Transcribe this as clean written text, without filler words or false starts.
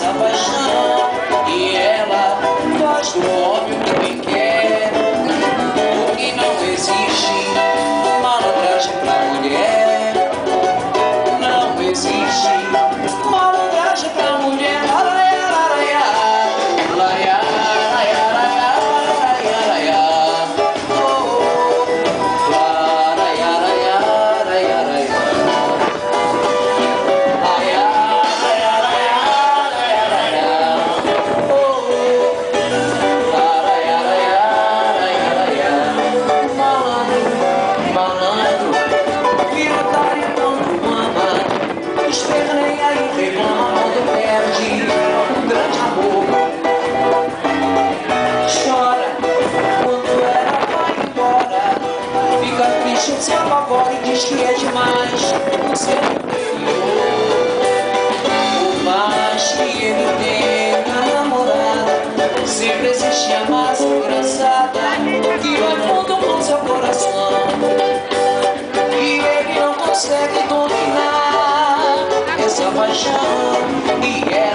essa paixão. E ela faz do homem o que bem quer, porque não existe malandragem pra mulher. Não existe malandragem pra mulher. Laraiá, laraiá, laraiá, laraiá, laraiá, laraiá. Oh, laraiá, laraiá, laraiá, laraiá. Laraiá, laraiá, laraiá, laraiá. Oh, laraiá, laraiá, laraiá, laraiá. Malandro, malandro, vira otário quando ama, esperneia e reclama quando perde um grande amor. Chora quando ela vai embora, fica triste, se apavora e diz que é demais o seu interior. Por mais que ele tenha namorada, sempre existe a mais engraçada que vai fundo com seu coração, e ele não consegue dominar essa paixão. E ela